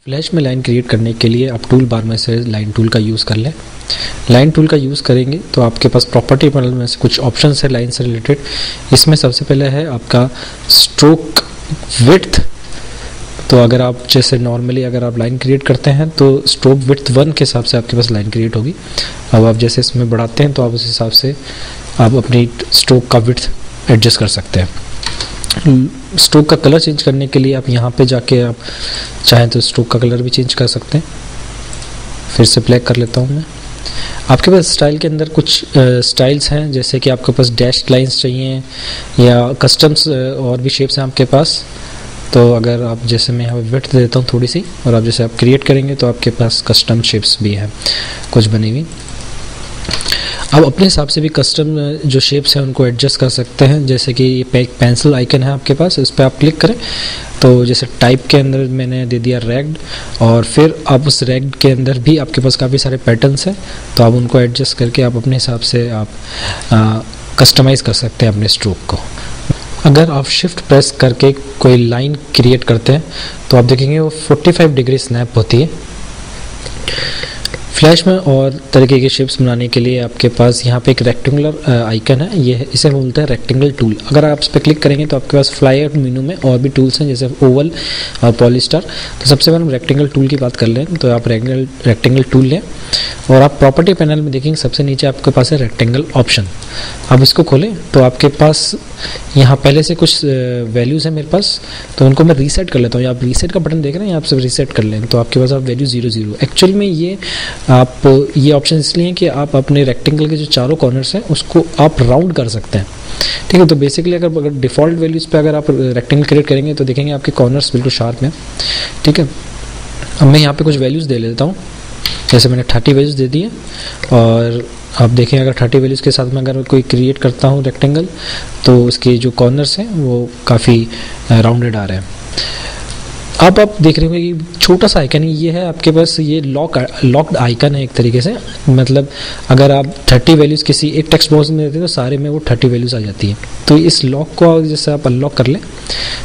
Flash में line create करने के लिए आप टूल बार में से लाइन टूल का यूज़ कर लें। लाइन टूल का यूज़ करेंगे तो आपके पास प्रॉपर्टी पैनल में से कुछ ऑप्शंस है लाइन से रिलेटेड। इसमें सबसे पहले है आपका स्ट्रोक विड्थ। तो अगर आप जैसे नॉर्मली अगर आप लाइन क्रिएट करते हैं तो स्ट्रोक विड्थ 1 के हिसाब से आपके पास लाइन क्रिएट होगी। अब आप जैसे इसमें बढ़ाते हैं तो आप उस हिसाब से आप अपनी स्ट्रोक का विड्थ एडजस्ट कर सकते हैं। स्ट्रोक का कलर चेंज करने के लिए आप यहाँ पे जाके आप चाहें तो स्ट्रोक का कलर भी चेंज कर सकते हैं। फिर से ब्लैक कर लेता हूँ मैं। आपके पास स्टाइल के अंदर कुछ स्टाइल्स हैं, जैसे कि आपके पास डैश लाइंस चाहिए या कस्टम्स और भी शेप्स हैं आपके पास। तो अगर आप जैसे मैं यहाँ पे विड्थ देता हूँ थोड़ी सी, और आप जैसे आप क्रिएट करेंगे तो आपके पास कस्टम शेप्स भी हैं कुछ बनी हुई। आप अपने हिसाब से भी कस्टम जो शेप्स हैं उनको एडजस्ट कर सकते हैं। जैसे कि ये पेंसिल आइकन है आपके पास, इस पर आप क्लिक करें तो जैसे टाइप के अंदर मैंने दे दिया रैग्ड, और फिर आप उस रैग्ड के अंदर भी आपके पास काफ़ी सारे पैटर्न्स हैं, तो आप उनको एडजस्ट करके आप अपने हिसाब से आप कस्टमाइज़ कर सकते हैं अपने स्ट्रोक को। अगर आप शिफ्ट प्रेस करके कोई लाइन क्रिएट करते हैं तो आप देखेंगे वो 45 डिग्री स्नैप होती है। फ्लैश में और तरीके के शेप्स बनाने के लिए आपके पास यहाँ पे एक रेक्टेंगुलर आइकन है, ये इसे बोलते हैं रेक्टेंगल टूल। अगर आप इस पर क्लिक करेंगे तो आपके पास फ्लाई आउट मेनू में और भी टूल्स हैं जैसे ओवल और पॉलीस्टार। तो सबसे पहले हम रेक्टेंगल टूल की बात कर लें तो आप रेक्टेंगल टूल लें और आप प्रॉपर्टी पैनल में देखेंगे सबसे नीचे आपके पास है रेक्टेंगल ऑप्शन। अब इसको खोलें तो आपके पास यहाँ पहले से कुछ वैल्यूज़ हैं मेरे पास, तो उनको मैं रीसेट कर लेता हूँ। आप रीसेट का बटन देख रहे हैं, आप सब रीसेट कर लें तो आपके पास आप वैल्यू 0 0। एक्चुअल में ये ऑप्शन इसलिए हैं कि आप अपने रेक्टेंगल के जो चारों कॉर्नर्स हैं उसको आप राउंड कर सकते हैं। ठीक है, तो बेसिकली अगर डिफ़ॉल्ट वैल्यूज़ पे अगर आप रेक्टेंगल क्रिएट करेंगे तो देखेंगे आपके कॉर्नर्स बिल्कुल शार्प हैं। ठीक है, अब मैं यहाँ पे कुछ वैल्यूज़ दे लेता हूँ। जैसे मैंने 30 वैल्यूज़ दे दिए, और आप देखें अगर 30 वैल्यूज़ के साथ में अगर कोई क्रिएट करता हूँ रेक्टेंगल तो उसके जो कॉर्नर्स हैं वो काफ़ी राउंडेड आ रहे हैं। अब आप देख रहे होंगे कि छोटा सा आइकन ये है आपके पास, ये लॉक्ड आइकन है एक तरीके से। मतलब अगर आप 30 वैल्यूज़ किसी एक टेक्स्ट बॉक्स में देते हैं तो सारे में वो 30 वैल्यूज़ आ जाती है। तो इस लॉक को जैसे आप अनलॉक कर लें,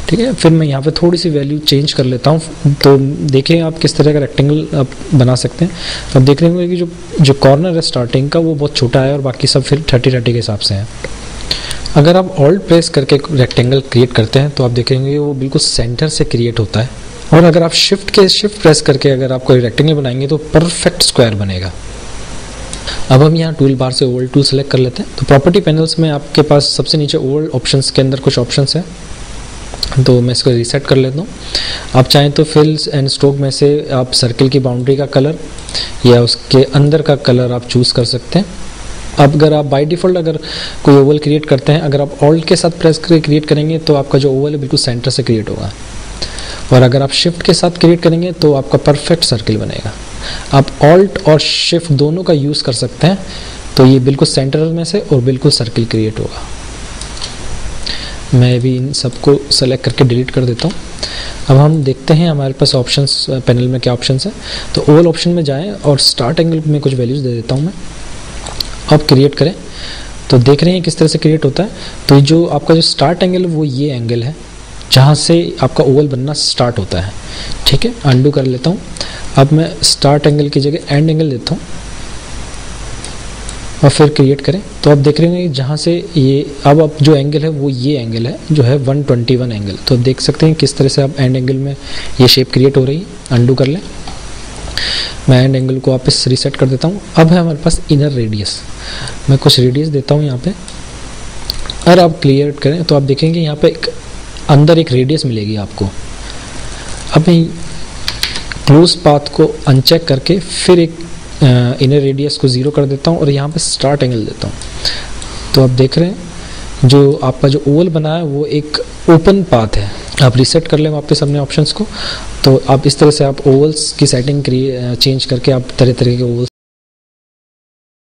ठीक है। फिर मैं यहाँ पे थोड़ी सी वैल्यू चेंज कर लेता हूँ तो देखें आप किस तरह का रेक्टेंगल आप बना सकते हैं। अब देख रहे होंगे कि जो कॉर्नर है स्टार्टिंग का वो बहुत छोटा है और बाकी सब फिर 30 के हिसाब से है। अगर आप ऑल्ट प्रेस करके रेक्टेंगल क्रिएट करते हैं तो आप देखेंगे वो बिल्कुल सेंटर से क्रिएट होता है, और अगर आप शिफ्ट प्रेस करके अगर आप कोई रेक्टेंगल बनाएंगे तो परफेक्ट स्क्वायर बनेगा। अब हम यहाँ टूल बार से ओवल टूल सेलेक्ट कर लेते हैं। तो प्रॉपर्टी पैनल्स में आपके पास सबसे नीचे ओवल ऑप्शंस के अंदर कुछ ऑप्शंस हैं, तो मैं इसको रीसेट कर लेता हूँ। आप चाहें तो फिल्स एंड स्ट्रोक में से आप सर्किल की बाउंड्री का कलर या उसके अंदर का कलर आप चूज़ कर सकते हैं। अब अगर आप बाय डिफ़ॉल्ट अगर कोई ओवल क्रिएट करते हैं, अगर आप ऑल्ट के साथ प्रेस करके क्रिएट करेंगे तो आपका जो ओवल है बिल्कुल सेंटर से क्रिएट होगा, और अगर आप शिफ्ट के साथ क्रिएट करेंगे तो आपका परफेक्ट सर्किल बनेगा। आप ऑल्ट और शिफ्ट दोनों का यूज़ कर सकते हैं, तो ये बिल्कुल सेंटर में से और बिल्कुल सर्किल क्रिएट होगा। मैं भी इन सबको सेलेक्ट करके डिलीट कर देता हूँ। अब हम देखते हैं हमारे पास ऑप्शंस पैनल में क्या ऑप्शंस हैं। तो ओवल ऑप्शन में जाएं और स्टार्ट एंगल में कुछ वैल्यूज़ दे देता हूँ मैं। अब क्रिएट करें तो देख रहे हैं किस तरह से क्रिएट होता है। तो जो आपका जो स्टार्ट एंगल है वो ये एंगल है जहाँ से आपका ओवल बनना स्टार्ट होता है। ठीक है, अंडू कर लेता हूँ। अब मैं स्टार्ट एंगल की जगह एंड एंगल देता हूँ और फिर क्रिएट करें तो आप देख रहे हैं जहाँ से ये अब जो एंगल है वो ये एंगल है जो है 121 एंगल। तो देख सकते हैं किस तरह से आप एंड एंगल में ये शेप क्रिएट हो रही है। अंडू कर लें, मैं एंड एंगल को वापस रीसेट कर देता हूँ। अब है हमारे पास इनर रेडियस, मैं कुछ रेडियस देता हूँ यहाँ पे। अगर आप क्लियर करें तो आप देखेंगे यहाँ पे अंदर एक रेडियस मिलेगी आपको। अब मैं क्लोज पाथ को अनचेक करके फिर एक इनर रेडियस को 0 कर देता हूँ और यहाँ पे स्टार्ट एंगल देता हूँ। तो आप देख रहे हैं जो आपका जो ओवल बना है वो एक ओपन पाथ है। आप रीसेट कर लें वापस अपने ऑप्शंस को, तो आप इस तरह से आप ओवल्स की सेटिंग चेंज करके आप तरह तरह के ओवल्स